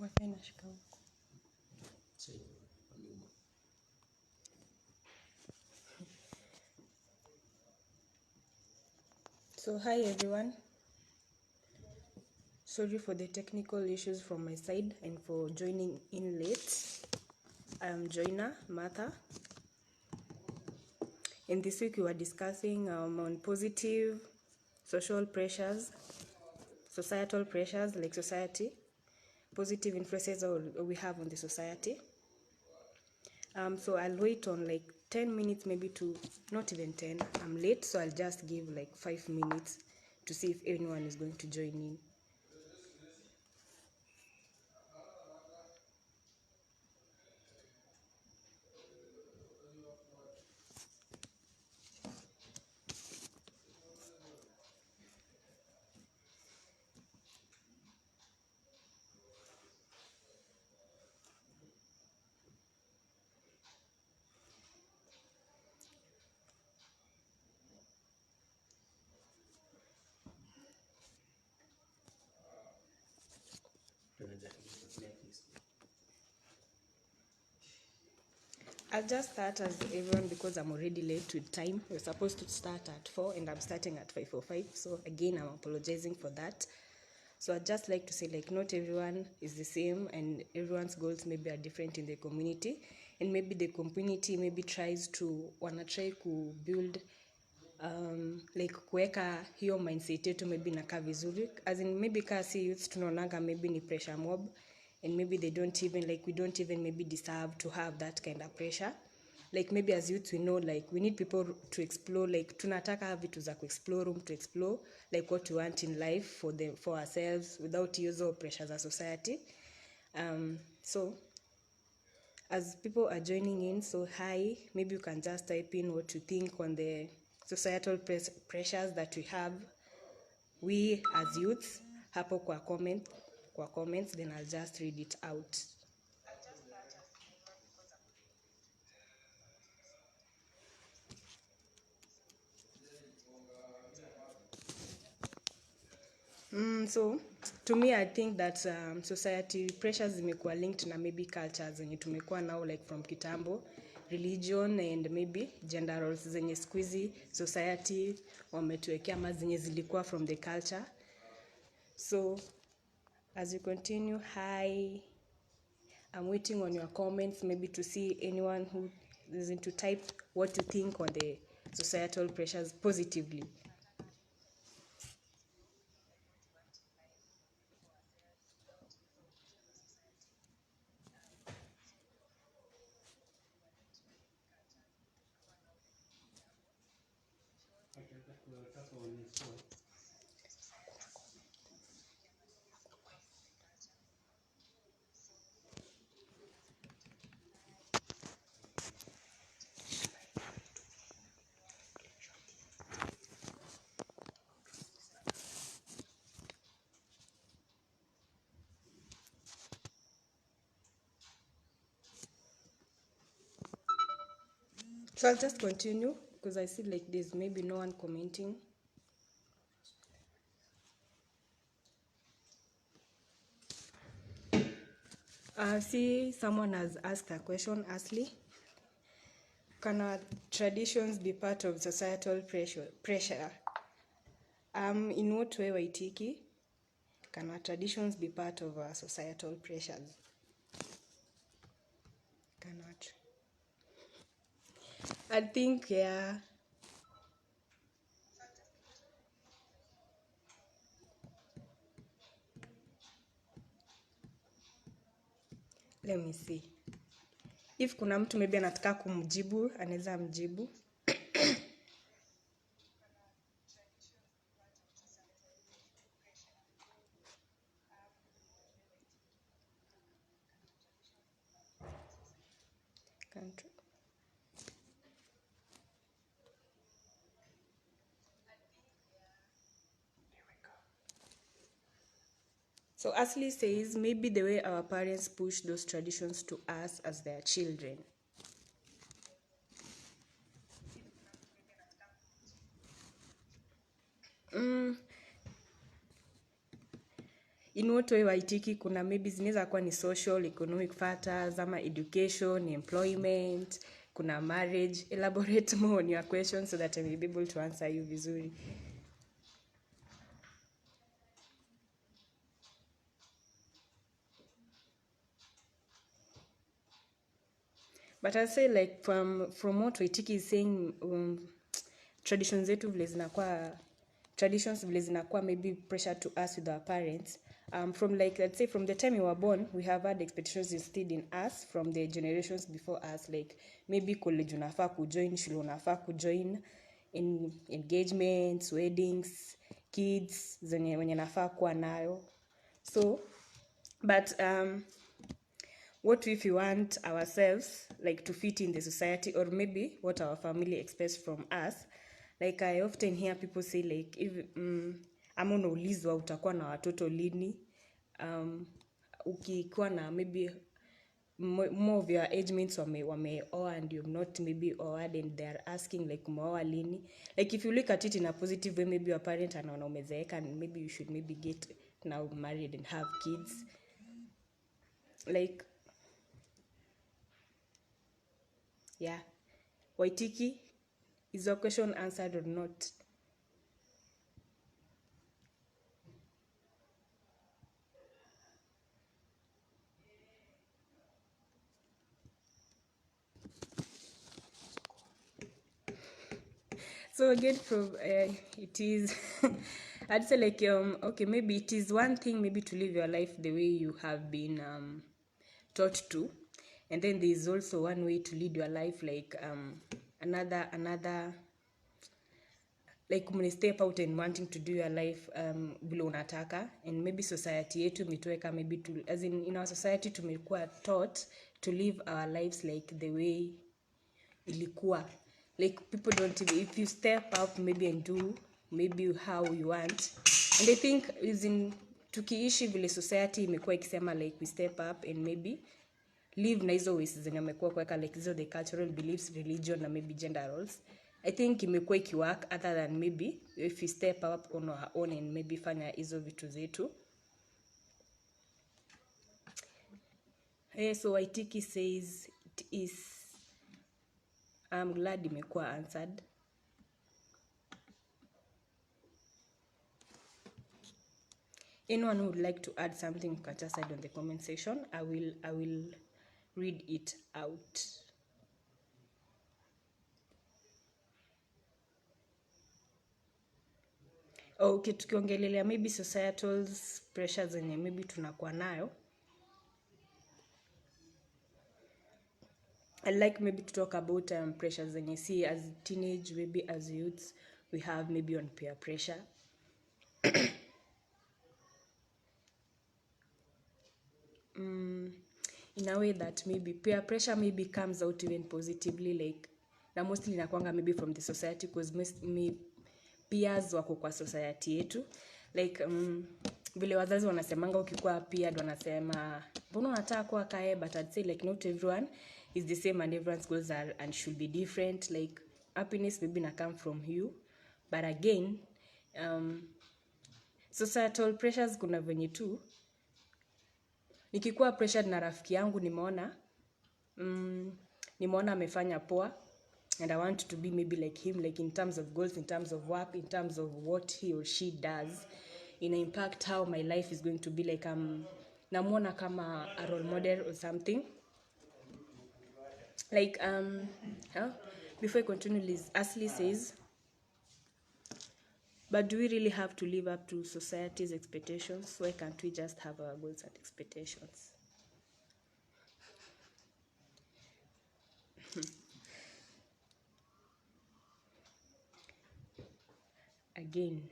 So hi everyone, sorry for the technical issues from my side and for joining in late. I'm joiner Martha, and this week we were discussing on positive social pressures, societal pressures like society, positive influences we have on the society. So I'll wait on like 10 minutes, maybe to not even 10. I'm late, so I'll just give like 5 minutes to see if anyone is going to join in. I'll just start as everyone because I'm already late with time. We're supposed to start at 4 and I'm starting at 5:05. So again, I'm apologizing for that. So I'd just like to say like not everyone is the same and everyone's goals maybe are different in the community. And maybe the community maybe tries to try to build like kuweka hiyo mindset yetu maybe inakaa vizuri, as in maybe kasi youth tunaonanga maybe ni pressure mob and maybe they don't even like we don't even maybe deserve to have that kind of pressure. Like maybe as youth we know like we need people to explore, like tunataka vitu za kuexplore, room to explore like what we want in life for ourselves without use of pressure za society. So as people are joining in, so hi, maybe you can just type in what you think on the societal pressures that we have, we as youths, hapo kwa comments, then I'll just read it out. So to me I think that society pressures zimekuwa linked na maybe cultures zenye tumekuwa now like from kitambo, religion and maybe gender roles zenye squeezy society wametuwekea ama zenye zilikuwa from the culture. So as you continue, hi, I'm waiting on your comments maybe to see anyone who is into type what you think on the societal pressures positively. So I'll just continue because I see like there's maybe no one commenting. See, someone has asked a question, Ashley. Can our traditions be part of societal pressure? In what way, Waitiki? Can our traditions be part of our societal pressures? Cannot. I think, yeah. Let me see. If kuna mtu maybe anataka kumjibu, anaweza mjibu. Country. So Ashley says maybe the way our parents push those traditions to us as their children. in what way waitiki, kuna maybe zinaweza kuwa ni social economic factors ama education, employment, kuna marriage. Elaborate more on your question so that I will be able to answer you vizuri. But I'll say like from what Waitiki is saying, traditions zetu vile zinakuwa maybe pressure to us with our parents. From like, let's say from the time you were born, we have had expectations instilled in us from the generations before us, like maybe college unafaa kujoin, shule unafaa kujoin, in engagements, weddings, kids wenye nafaa kuwa nayo. So but what if we want ourselves like to fit in the society, or maybe what our family expects from us? Like I often hear people say like, if ama unaulizwa utakuwa na watoto lini, ukikuwa na maybe more of your age mates wameoa and you've not maybe oed, and they're asking like umeoa lini. Like if you look at it in a positive way, maybe your parent anaona umezeeka and maybe you should maybe get now married and have kids. Like, yeah. Waitiki, is your question answered or not? So again, from it is I'd say like okay, maybe it is one thing maybe to live your life the way you have been taught to, and then there is also one way to lead your life, like another like when step out and wanting to do your life vile unataka, and maybe society yetu imetuweka maybe to, as in our society tumekuwa taught to live our lives like the way ilikuwa, like people don't, if you step up maybe and do maybe how you want. And I think is in tukiishi vile society imekuwa ikisema like we step up and maybe live na hizo ways zenye amekuwa kuweka like hizo the cultural beliefs, religion na maybe gender roles. I think imekuwa ikiwork other than maybe if we step up on our own and maybe fanya hizo vitu zetu. So Waitiki says it is, I'm glad imekuwa answered. Anyone who would like to add something, you can just add on the comment section. I will read it out. Okay, tukiongelelea maybe societal pressures zenye maybe tunakuwa nayo, I'd like maybe to talk about pressures zenye see as teenage, maybe as youths we have maybe on peer pressure. In a way that maybe peer pressure maybe comes out even positively, like na mostly inakwanga maybe from the society, because peers wako kwa society yetu, like vile wazazi wanasemanga ukikuwa peered wanasema mbona unataka kuwa kae, but I'd say like not everyone is the same and everyone's goals are and should be different. Like happiness maybe na come from you, but again societal pressures kuna venye tu nikikuwa pressured na rafiki yangu nimeona amefanya poa and I want to be maybe like him, like in terms of goals, in terms of work, in terms of what he or she does, in impact how my life is going to be, like namuona kama a role model or something. Like before I continue, Liz Ashley says, but do we really have to live up to society's expectations? Why can't we just have our goals and expectations? Again.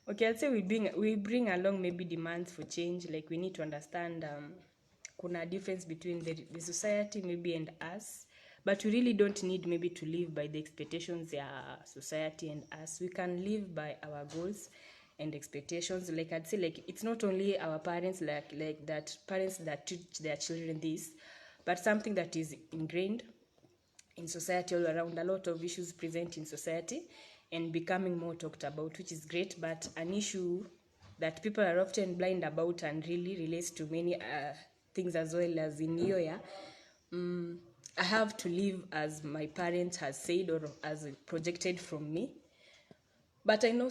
Okay, I'd say we bring along maybe demands for change. Like we need to understand kuna difference between the society maybe and us, but we really don't need maybe to live by the expectations of society and us. We can live by our goals and expectations. Like I'd say like it's not only our parents like that parents that teach their children this, but something that is ingrained in society all around. A lot of issues present in society, and becoming more talked about, which is great. But an issue that people are often blind about and really relates to many things as well, as in hiyo ya I have to live as my parent has said or as projected from me. But I know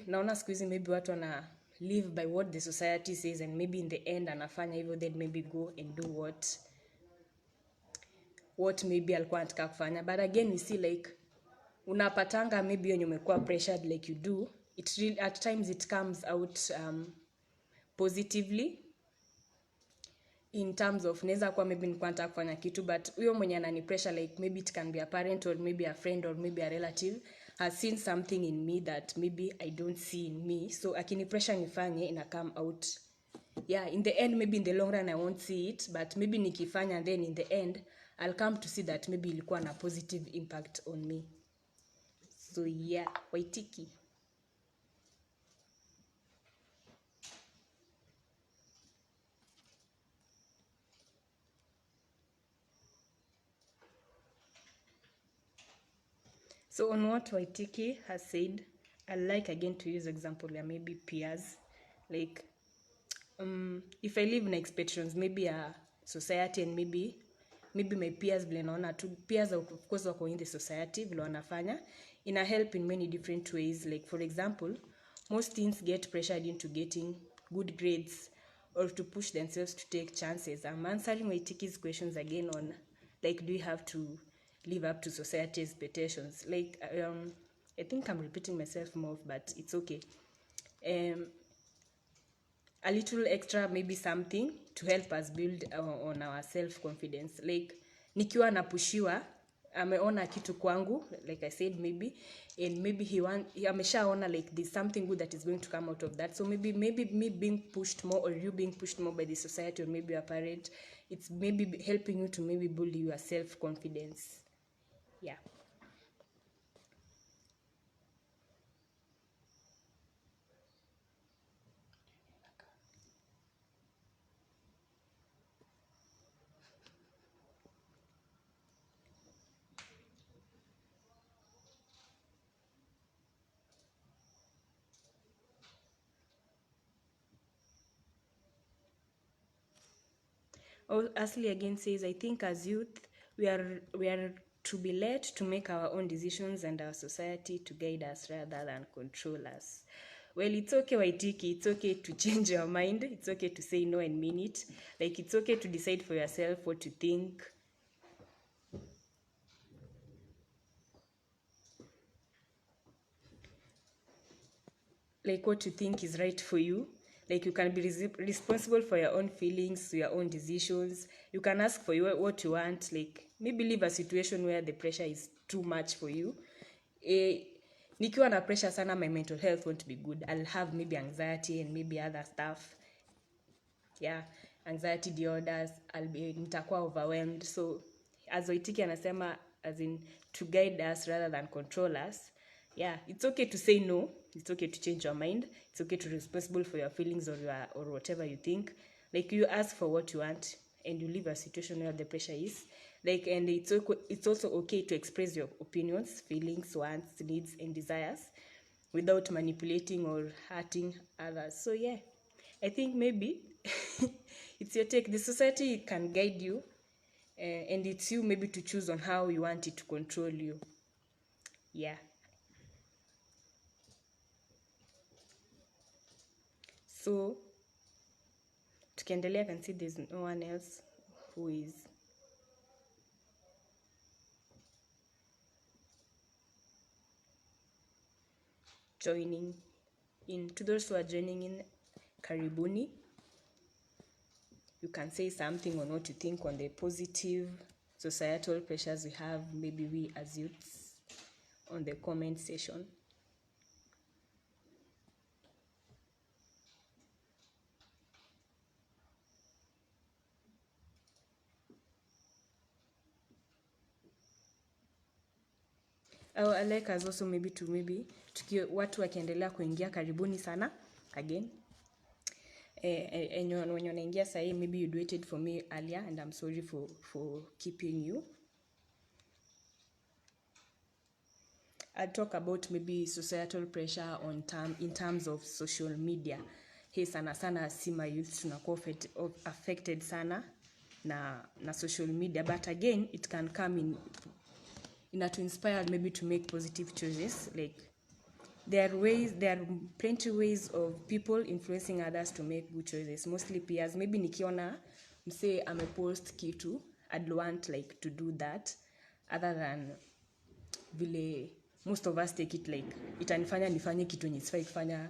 naona siku hizi maybe watu wana live by what the society says, and maybe in the end anafanya hivyo, then maybe go and do what maybe alikuwa anataka kufanya. But again we see like unapatanga maybe when umekuwa pressured like you do, it really at times it comes out positively in terms of naweza kuwa maybe nilikuwa nataka kufanya kitu, but huyo mwenye anani pressure, like maybe it can be a parent or maybe a friend or maybe a relative, has seen something in me that maybe I don't see in me, so akini pressure nifanye ina come out. Yeah, in the end maybe in the long run I won't see it, but maybe nikifanya and then in the end I'll come to see that maybe ilikuwa na positive impact on me. So yeah, Waitiki. So on what Waitiki has said, I like again to use example ya maybe peers. Like if I live in expectations, maybe a society and maybe my peers vile naona tu, peers of course wako in the society vile wanafanya, ina help in many different ways. Like for example, most teens get pressured into getting good grades or to push themselves to take chances. I'm answering Waitiki's questions again on like, do you have to live up to society expectations? Like I think I'm repeating myself more, but it's okay. A little extra, maybe something to help us build on our self-confidence. Like nikiwa napushiwa, ameona kitu kwangu, like I said, maybe, and maybe he ameshaona like there's something good that is going to come out of that. So maybe me being pushed more or you being pushed more by the society or maybe your parent, it's maybe helping you to maybe build your self-confidence. Yeah. Ashley again says, I think as youth, we are to be led to make our own decisions and our society to guide us rather than control us. Well, it's okay, Waitiki. It's okay to change your mind. It's okay to say no and mean it. Like, it's okay to decide for yourself what to think. Like, what you think is right for you. Like, you can be responsible for your own feelings, your own decisions. You can ask for what you want. Like, maybe leave a situation where the pressure is too much for you. Nikiwa na pressure sana, my mental health won't be good. I'll have maybe anxiety and maybe other stuff. Yeah, anxiety disorders. Nitakuwa overwhelmed. So, as Waitiki anasema, as in to guide us rather than control us. Yeah, it's okay to say no. It's okay to change your mind. It's okay to be responsible for your feelings or whatever you think. Like, you ask for what you want and you leave a situation where the pressure is. Like, and it's also okay to express your opinions, feelings, wants, needs, and desires without manipulating or hurting others. So yeah, I think maybe it's your take. The society can guide you, and it's you maybe to choose on how you want it to control you. Yeah. So tukiendelea, I can see there's no one else who is joining in. To those who are joining in, karibuni. You can say something on what you think on the positive societal pressures we have, maybe we as youths, on the comment section. I like us also maybe watu wakiendelea kuingia, karibuni sana again. And when unaingia sahi, maybe you'd waited for me earlier and I'm sorry for keeping you. I'll talk about maybe societal pressure in terms of social media. Hii sana sana sima youth tunakuwa affected sana na social media, but again it can come in to inspire maybe to make positive choices. Like there are plenty ways of people influencing others to make good choices, mostly peers. Maybe nikiona msee amepost kitu, I'd want like to do that, other than vile most of us take it like itanifanya nifanye kitu yenye sifai kufanya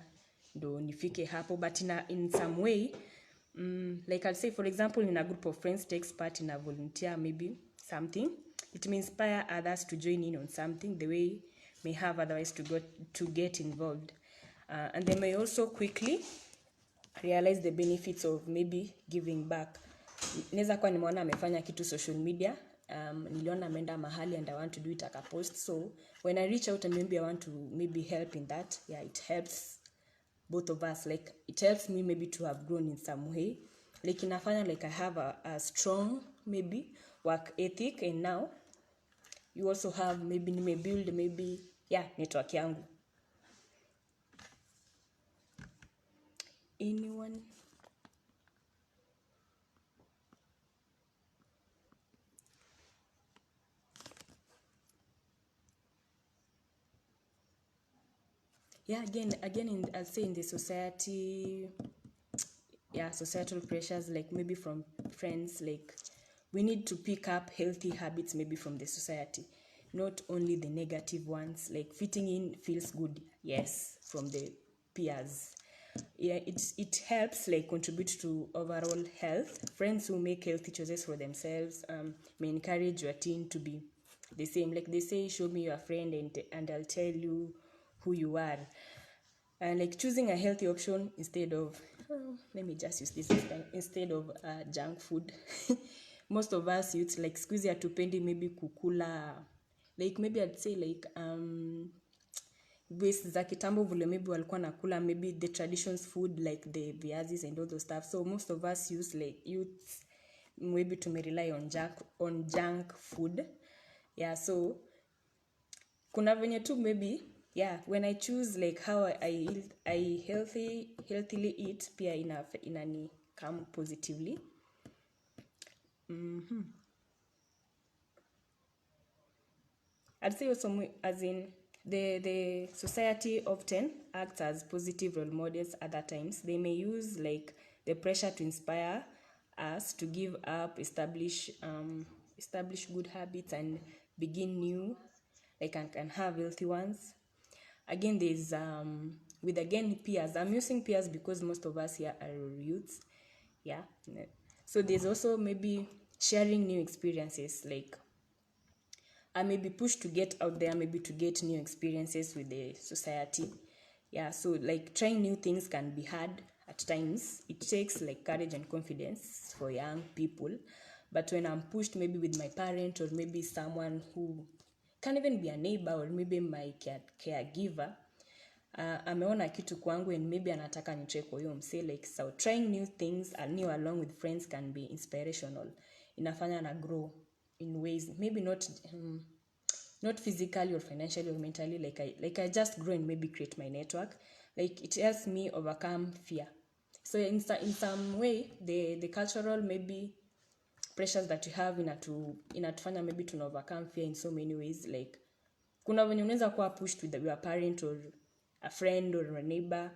ndo nifike hapo. But in some way, like I'll say for example, in a group of friends takes part in a volunteer maybe something, it may inspire others to join in on something they may have otherwise to get involved, and they may also quickly realize the benefits of maybe giving back. Naweza kuwa nimeona amefanya kitu social media, niliona ameenda mahali and I want to do it aka post, so when I reach out and maybe I want to maybe help in that, yeah, it helps both of us. Like it helps me maybe to have grown in some way, like inafanya like I have a strong maybe work ethic, and now you also have maybe build maybe network yangu. Anyone? Yeah, again I'll say in the society, societal pressures, like maybe from friends, like we need to pick up healthy habits maybe from the society, not only the negative ones. Like fitting in feels good, yes, from the peers. Yeah, it helps like contribute to overall health. Friends who make healthy choices for themselves may encourage your teen to be the same. Like they say, show me your friend and I'll tell you who you are. Like choosing a healthy option instead of let me just use this time, instead of junk food. Most of us youth like squeeze hatupendi maybe kukula, like maybe I'd say like waste za kitambo vile maybe walikuwa nakula maybe the traditions food like the viazis and all those stuff. So most of us use like youth maybe to rely on junk food. Yeah, so kuna venye tu maybe when I choose like how I healthily eat, pia inani come positively. I'd say also as in the society often acts as positive role models. Other times they may use like the pressure to inspire us to give up, establish good habits and begin new, like and have healthy ones. Again, there's with again peers. I'm using peers because most of us here are youths. Yeah. So there's also maybe sharing new experiences. Like I may be pushed to get out there, maybe to get new experiences with the society. Yeah, so like trying new things can be hard at times. It takes like courage and confidence for young people. But when I'm pushed maybe with my parent or maybe someone who can even be a neighbor or maybe my caregiver, ameona kitu kwangu and maybe anataka nicheck kwa hiyo msee, like so trying new things and new along with friends can be inspirational. Inafanya na grow in ways maybe not physically or financially or mentally, like I just grow and maybe create my network. Like it helps me overcome fear. So in some way the cultural maybe pressures that you have inatufanya maybe to overcome fear in so many ways. Like kuna venye unaweza kuwa pushed with your parent or a friend or a neighbor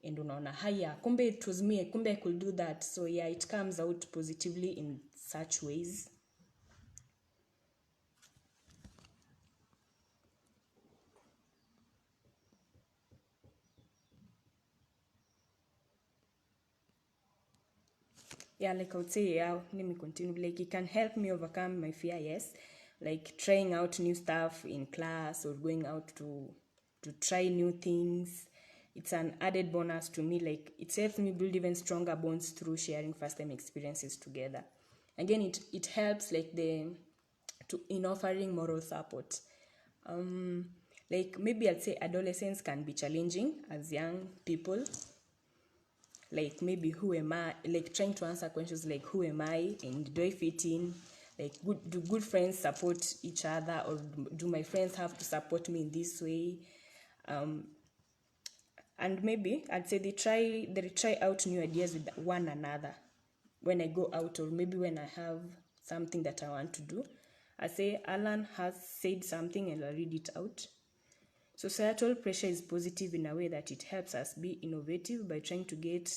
and unaona haya kumbe it was me, kumbe I could do that. So yeah, it comes out positively in such ways. Yeah, like I would say, let me continue. Like it can help me overcome my fear, yes. Like trying out new stuff in class or going out to try new things. It's an added bonus to me. Like it helps me build even stronger bonds through sharing first-time experiences together. Again, it helps like in offering moral support. Like maybe I'd say adolescents can be challenging as young people. Like maybe who am I, like trying to answer questions like who am I and do I fit in, like do good friends support each other, or do my friends have to support me in this way? And maybe I'd say they try out new ideas with one another when I go out, or maybe when I have something that I want to do. I say Alan has said something and I'll read it out. Societal pressure is positive in a way that it helps us be innovative by trying to get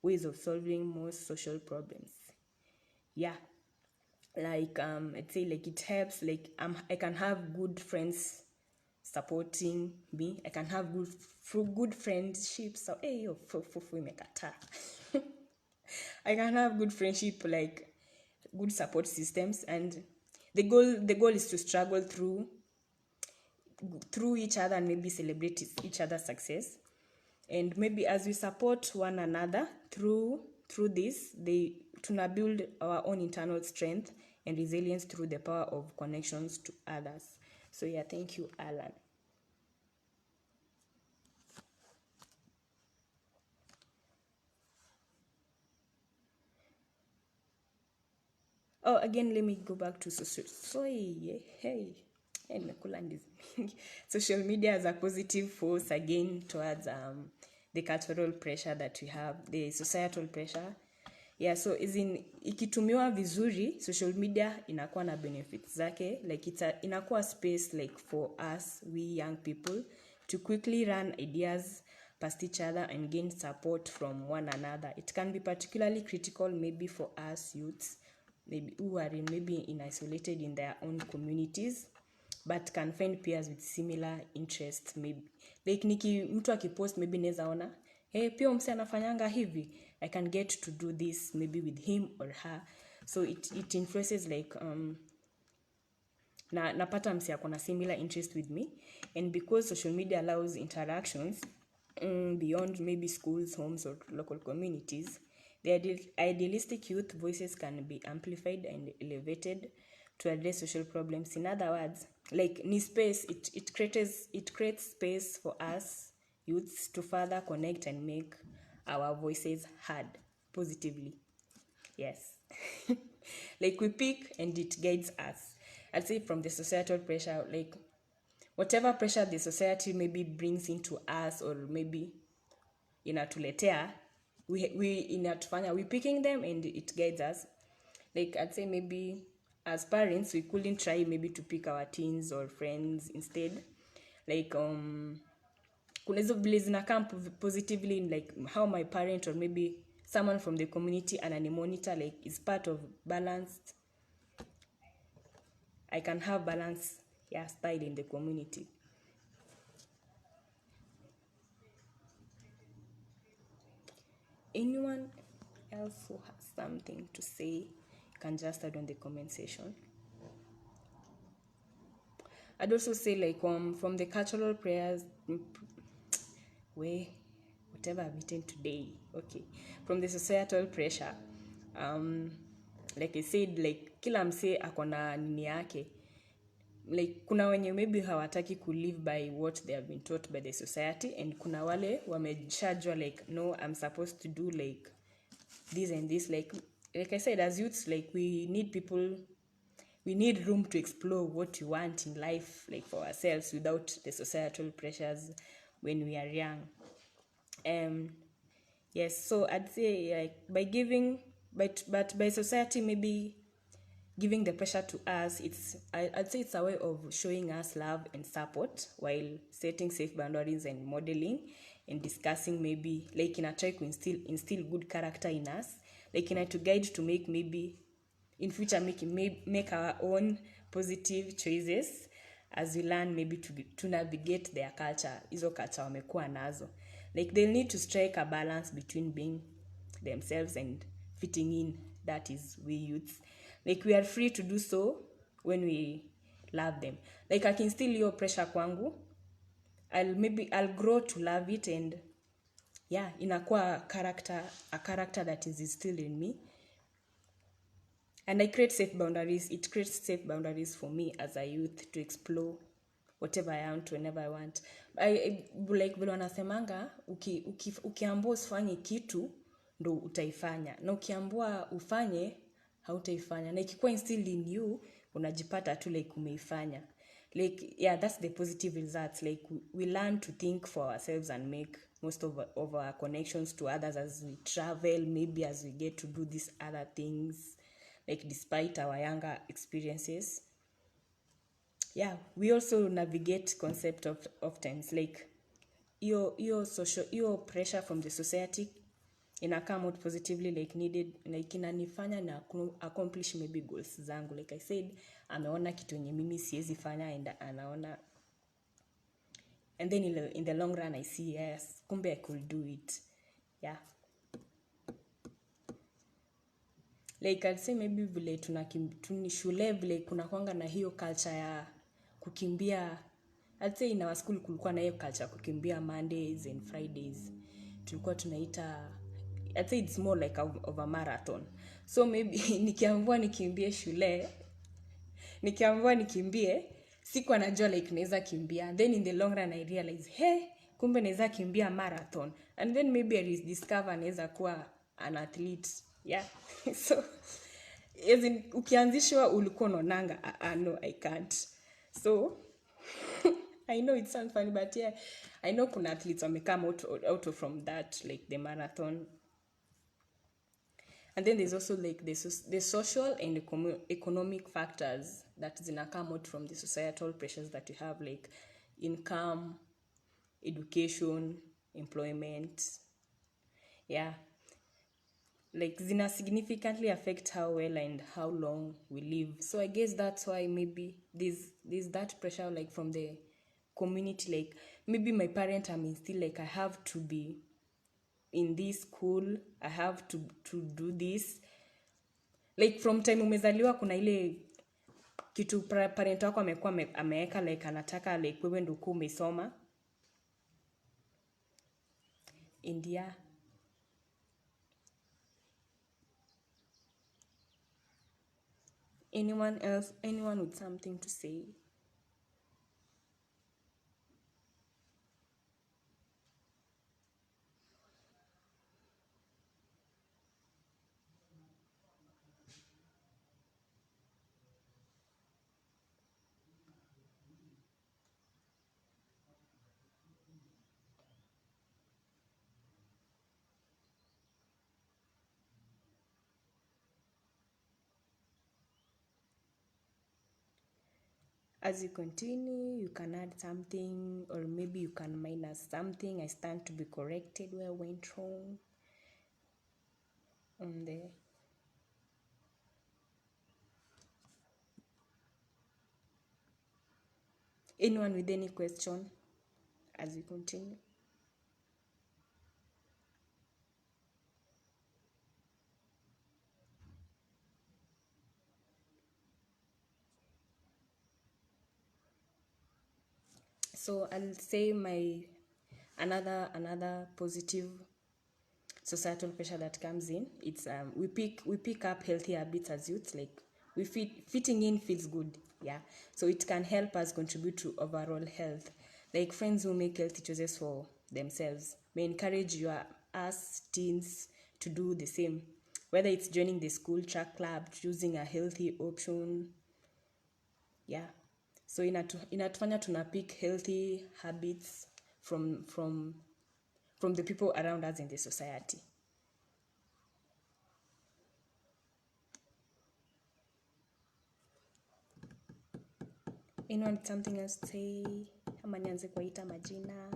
ways of solving most social problems. Yeah, like I'd say like it helps, like I can have good friends supporting me. I can have good friendships. So hey yo imekata. I can have good friendship, like good support systems, and the goal is to struggle through each other and maybe celebrate each other's success. And maybe as we support one another through this, to build our own internal strength and resilience through the power of connections to others. So yeah, thank you, Alan. Oh, again, let me go back to social. Social media as a positive force again towards the cultural pressure that we have, the societal pressure. Yeah, so ikitumiwa vizuri, social media inakuwa na benefits zake, like inakuwa space like for us, we young people, to quickly run ideas past each other and gain support from one another. It can be particularly critical maybe for us youths, maybe who are isolated in their own communities, but can find peers with similar interests. Maybe like mtu akipost, maybe naweza ona pia mse anafanyanga hivi, I can get to do this maybe with him or her. So it influences like napata mse akona similar interest with me. And because social media allows interactions beyond maybe schools, homes, or local communities, the idealistic youth voices can be amplified and elevated to address social problems. In other words, like ni space, it creates space for us youths to further connect and make our voices heard positively. Yes. Like we pick and it guides us. I'd say from the societal pressure, like whatever pressure the society maybe brings into us, or maybe inatuletea, we picking them and it guides us. Like I'd say maybe as parents we couldn't try maybe to pick our teens or friends instead. Like kuna hizo vile zinakaa positively in like how my parent or maybe someone from the community ananimonitor, like is part of balanced. I can have balance, yeah, style in the community. Anyone else who has something to say can just add on the comment section. I'd also say like from the cultural prayers, whatever I've eaten today, okay, from the societal pressure, like I said, like kila mse akona nini yake. Like kuna wenye maybe hawataki ku live by what they have been taught by the society, and kuna wale wamejajwa like no, I'm supposed to do like this and this. Like I said, as youths, like we need room to explore what we want in life, like for ourselves, without the societal pressures when we are young. Yes, so I'd say like but by society maybe giving the pressure to us, I'd say it's a way of showing us love and support while setting safe boundaries and modeling and discussing, maybe like in a try to instill good character in us, like in a to guide to make maybe in future make our own positive choices as we learn maybe to navigate their culture, hizo culture wamekuwa nazo. Like they'll need to strike a balance between being themselves and fitting in. That is we youths, like we are free to do so when we love them. Like I can still your pressure kwangu, I'll grow to love it, and yeah, inakuwa a character that is instilled in me. And I create safe boundaries. It creates safe boundaries for me as a youth to explore whatever I want whenever I want. Like vile wanasemanga ukiambiwa usifanye kitu ndo utaifanya, na ukiambiwa ufanye hautaifanya, na ikikuwa instilled in you unajipata tu like umeifanya. Like yeah, that's the positive results. Like we learn to think for ourselves and make most of our connections to others as we travel, maybe as we get to do these other things, like despite our younger experiences. Yeah, we also navigate concept of times like your pressure from the society ina come out positively, like needed, like inanifanya na accomplish maybe goals zangu. Like I said, ameona kitu yenye mimi siwezi fanya and anaona, and then in the long run I see, yes, kumbe I could do it. Yeah, like I'd say maybe vile tuni shule vile kuna kwanga na hiyo culture ya kukimbia. I'd say in our school kulikuwa na hiyo culture kukimbia Mondays and Fridays, tulikuwa tunaita, I'd say it's more like of a marathon. So maybe nikiambiwa nikimbie, sikuwa najua like naweza kimbia. Then in the long run I realize, hey, kumbe naweza kimbia marathon. And then maybe I discover naweza kuwa an athlete. Yeah. So as in ukianzishwa ulikuwa unaonanga, no, I can't. So I know it sounds funny, but yeah, I know kuna athletes wamecome out from that, like the marathon. And then there's also like the social and economic factors that zina come out from the societal pressures that we have, like income, education, employment. Yeah, like zina significantly affect how well and how long we live. So I guess that's why maybe there's that pressure, like from the community, like maybe my parent, I mean, still like I have to be in this school, I have to do this. Like from time umezaliwa kuna ile kitu parent wako amekuwa ameweka, like anataka like wewe ndio uko umesoma. India. Anyone else? Anyone with something to say? As you continue, you can add something, or maybe you can minus something. I stand to be corrected where I went wrong. On there. Anyone with any question as we continue? So I'll say my another positive societal pressure that comes in, it's we pick up healthy habits as youths. Like fitting in feels good. Yeah, so it can help us contribute to overall health. Like friends who make healthy choices for themselves may encourage us teens to do the same, whether it's joining the school track club, choosing a healthy option. Yeah, so inatufanya tuna pick healthy habits from the people around us in the society. Anyone something else to say? Ama nianze kuwaita majina?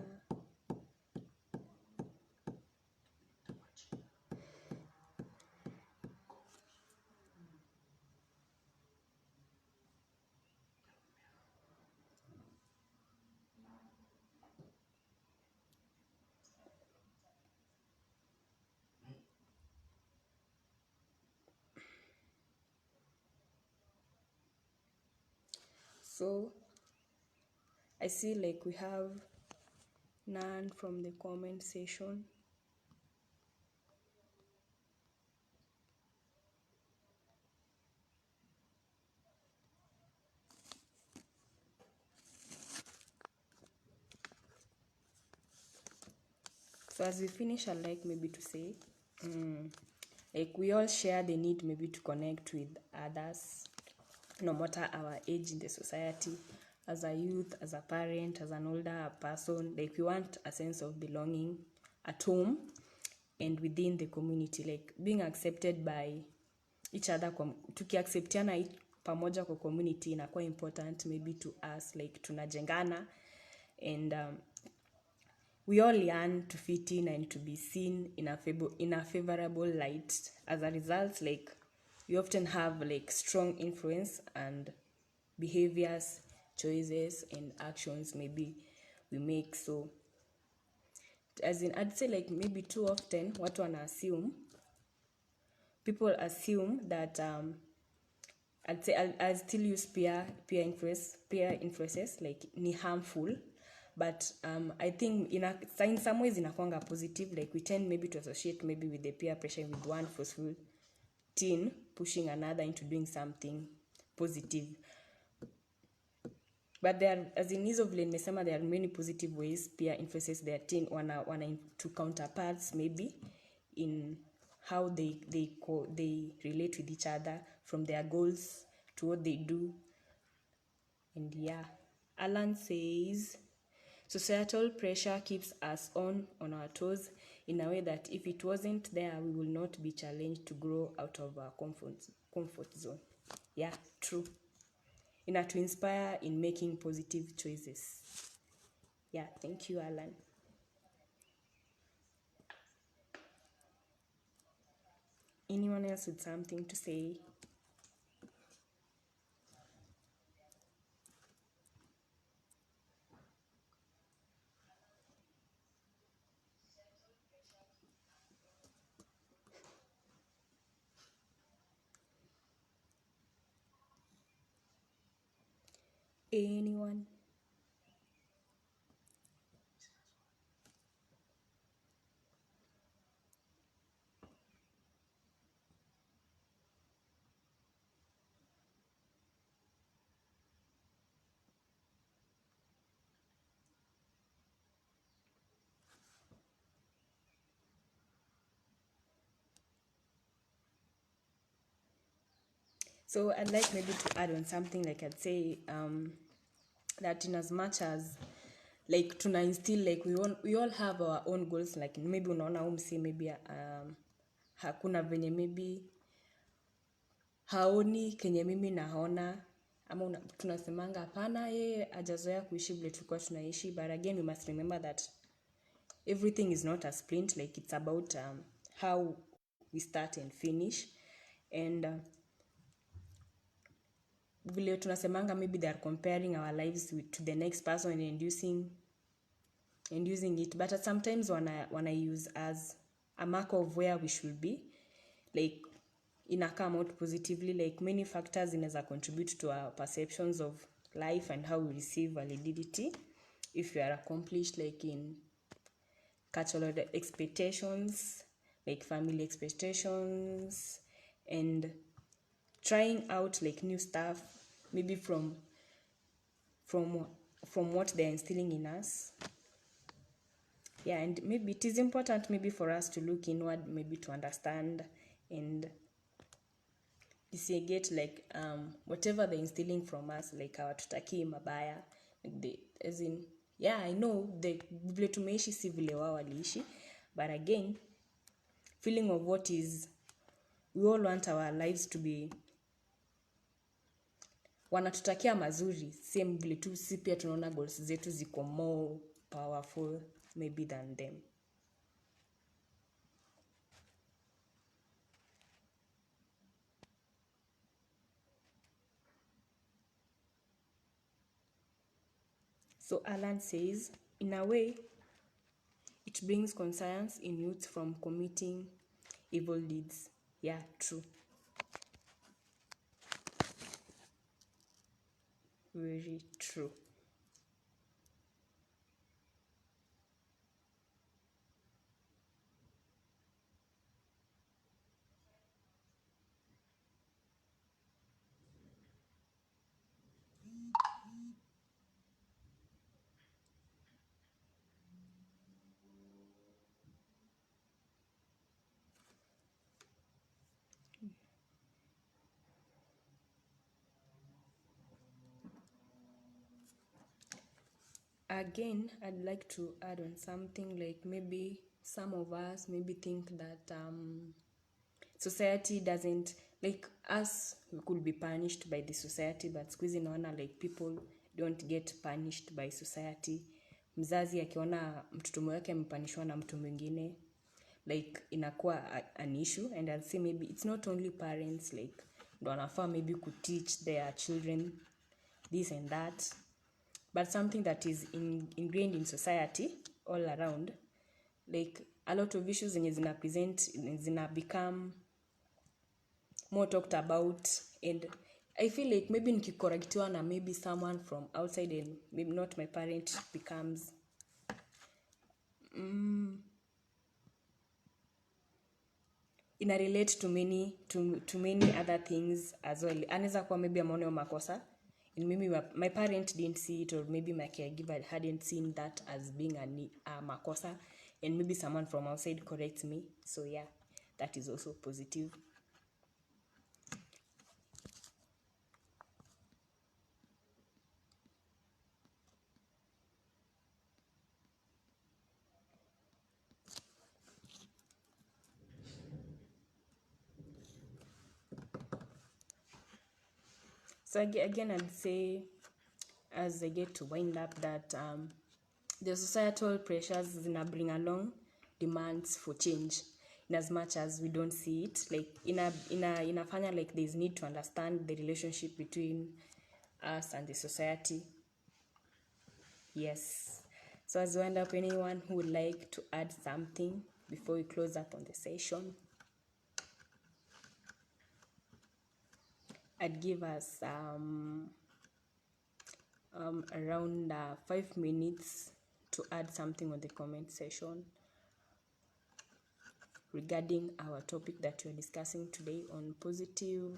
So I see like we have none from the comment section. So as we finish, I'd like maybe to say, Like we all share the need maybe to connect with others, no matter our age in the society. As a youth, as a parent, as an older person, like we want a sense of belonging at home and within the community, like being accepted by each other. Tukiacceptiana pamoja kwa community inakuwa important maybe to us, like tunajengana, and we all yearn to fit in and to be seen in a favorable light. As a result, like we often have like strong influence and behaviors, choices, and actions maybe we make. So as in, I'd say like maybe too often what one assume, people assume that I'd say I'll still use peer influences like ni harmful, but I think in some ways inakwanga positive. Like we tend maybe to associate maybe with the peer pressure with one forceful teen pushing another into doing something positive. But there, as in hizo vile nimesema, there are many positive ways peer influences their teen wana to counterparts maybe in how they relate with each other, from their goals to what they do. And yeah, Alan says societal pressure keeps us on our toes in a way that if it wasn't there, we will not be challenged to grow out of our comfort zone. Yeah, true. To inspire in making positive choices. Yeah, thank you, Alan. Anyone else with something to say? Anyone? So I'd like maybe to add on something, like I'd say that in as much as like tuna instill, like we all have our own goals, like maybe unaona umsi maybe hakuna venye maybe haoni kenye mimi naona, ama tunasemanga hapana yeye hajazoea kuishi vile tulikuwa tunaishi. But again, we must remember that everything is not a sprint, like it's about how we start and finish. And vile tunasemanga maybe they are comparing our lives to the next person and using it, but sometimes wanna use as a marker of where we should be, like come out positively. Like many factors inaweza contribute to our perceptions of life and how we receive validity. If you are accomplished, like in cultural expectations, like family expectations, and trying out like new stuff maybe from what they're instilling in us. Yeah, and maybe it is important maybe for us to look inward, maybe to understand and disengage like whatever they're instilling from us, like hawatutakii mabaya, like as in, yeah, I know the vile tumeishi si vile wao waliishi, but again, feeling of what is, we all want our lives to be, wanatutakia mazuri, same vile tu si pia tunaona goals zetu ziko more powerful maybe than them. So Alan says, in a way, it brings conscience in youth from committing evil deeds. Yeah, true. Very true. Again, I'd like to add on something, like maybe some of us maybe think that society doesn't, like us, we could be punished by the society, but siku hizi naona like people don't get punished by society. Mzazi akiona mtoto wake amepanishwa na mtu mwingine, like inakuwa an issue. And I'll say maybe it's not only parents, like ndo wanafaa maybe could teach their children this and that, but something that is ingrained in society all around, like a lot of issues zenye zina become more talked about. And I feel like maybe nikicorrectiwa na maybe someone from outside and maybe not my parent, becomes ina relate to many other things as well. Anaweza kuwa maybe ameona makosa and maybe my parent didn't see it, or maybe my caregiver hadn't seen that as being a makosa, and maybe someone from outside corrects me. So yeah, that is also positive. So again, I'd say, as I get to wind up, that the societal pressures bring along demands for change, in as much as we don't see it. Like inafanya like there's need to understand the relationship between us and the society. Yes. So as we wind up, anyone who would like to add something before we close up on the session? I'd give us around 5 minutes to add something on the comment section regarding our topic that we're discussing today on positive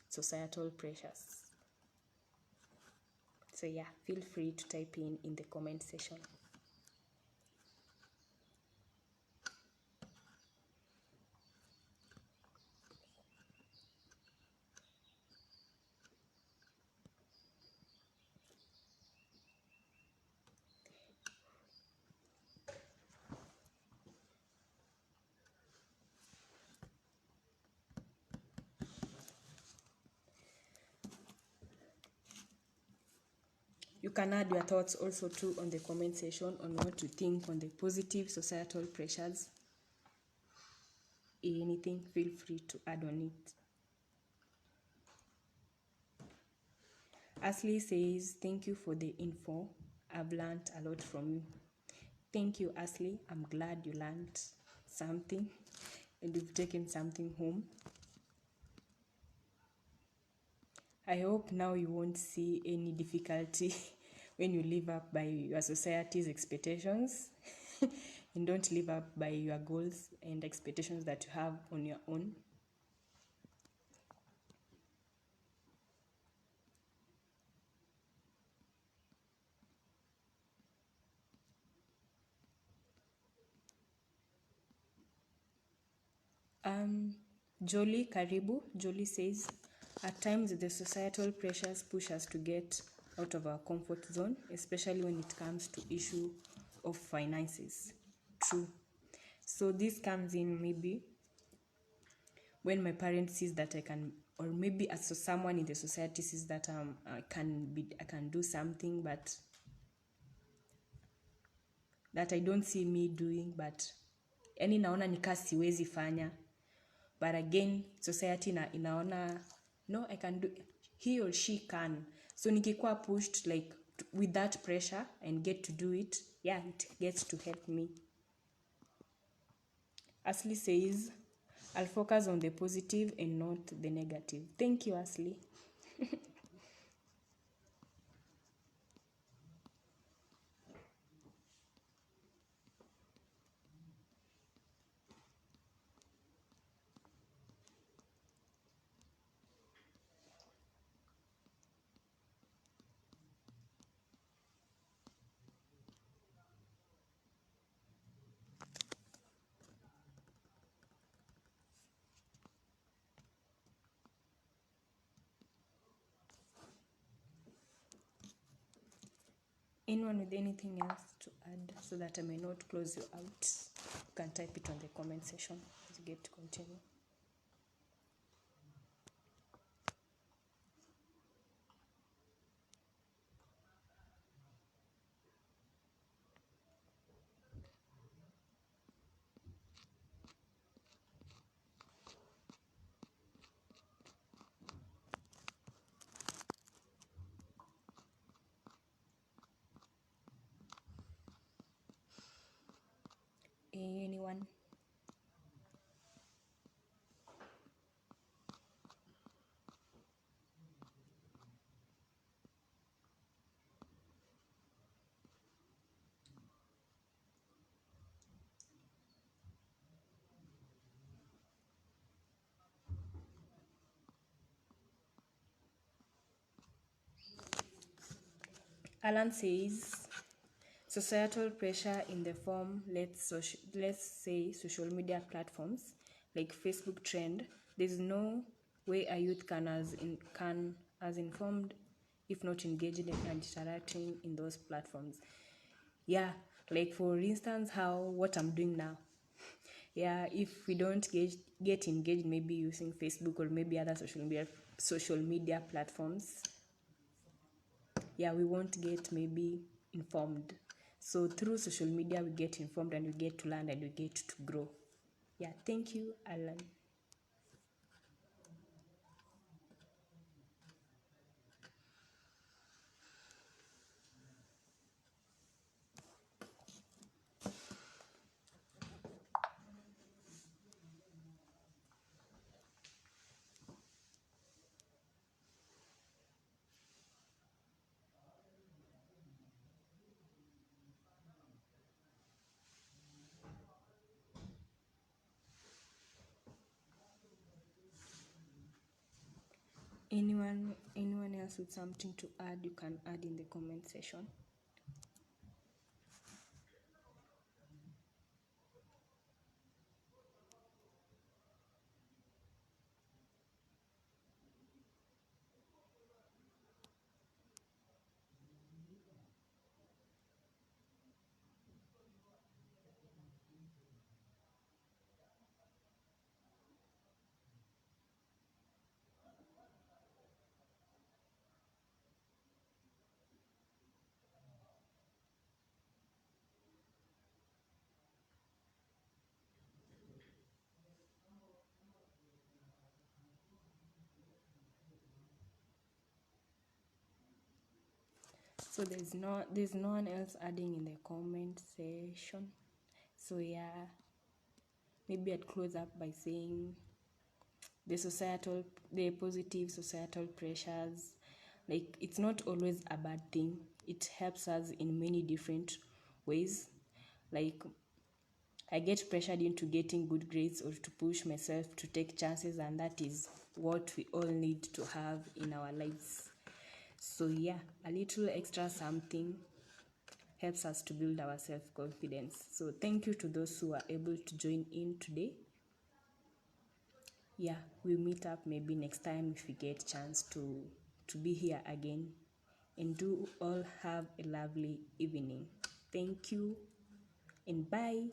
societal pressures. So yeah, feel free to type in the comment section. You can add your thoughts also too on the comment section on what you think on the positive societal pressures. Anything, feel free to add on it. Ashley says, thank you for the info. I've learned a lot from you. Thank you, Ashley. I'm glad you learned something and you've taken something home. I hope now you won't see any difficulty when you live up by your society's expectations and don't live up by your goals and expectations that you have on your own. Jolie Karibu. Jolie says, at times the societal pressures push us to get out of our comfort zone, especially when it comes to issue of finances. True. So this comes in maybe when my parents sees that I can, or maybe as someone in the society sees that I can do something, but that I don't see me doing, but yani naona nika siwezi fanya. But again, society inaona, no, I can do, he or she can. So nikikuwa pushed like with that pressure and get to do it, yeah, it gets to help me. Ashley says, I'll focus on the positive and not the negative. Thank you, Ashley. Anyone with anything else to add so that I may not close you out? You can type it on the comment section as you get to continue. Anyone? Alan says, societal pressure in the form, let's say social media platforms like Facebook trend. There's no way a youth can as informed if not engaged and interacting in those platforms. Yeah, like for instance, what I'm doing now. Yeah, if we don't get engaged, maybe using Facebook or maybe other social media platforms, yeah, we won't get maybe informed. So through social media we get informed and we get to learn and we get to grow. Yeah, thank you, Alan. Anyone else with something to add, you can add in the comment section. So there's no one else adding in the comment section. So yeah, maybe I'd close up by saying the positive societal pressures, like it's not always a bad thing. It helps us in many different ways. Like I get pressured into getting good grades or to push myself to take chances, and that is what we all need to have in our lives. So yeah, a little extra something helps us to build our self-confidence. So thank you to those who are able to join in today. Yeah, we'll meet up maybe next time if we get chance to be here again. And do all have a lovely evening. Thank you and bye.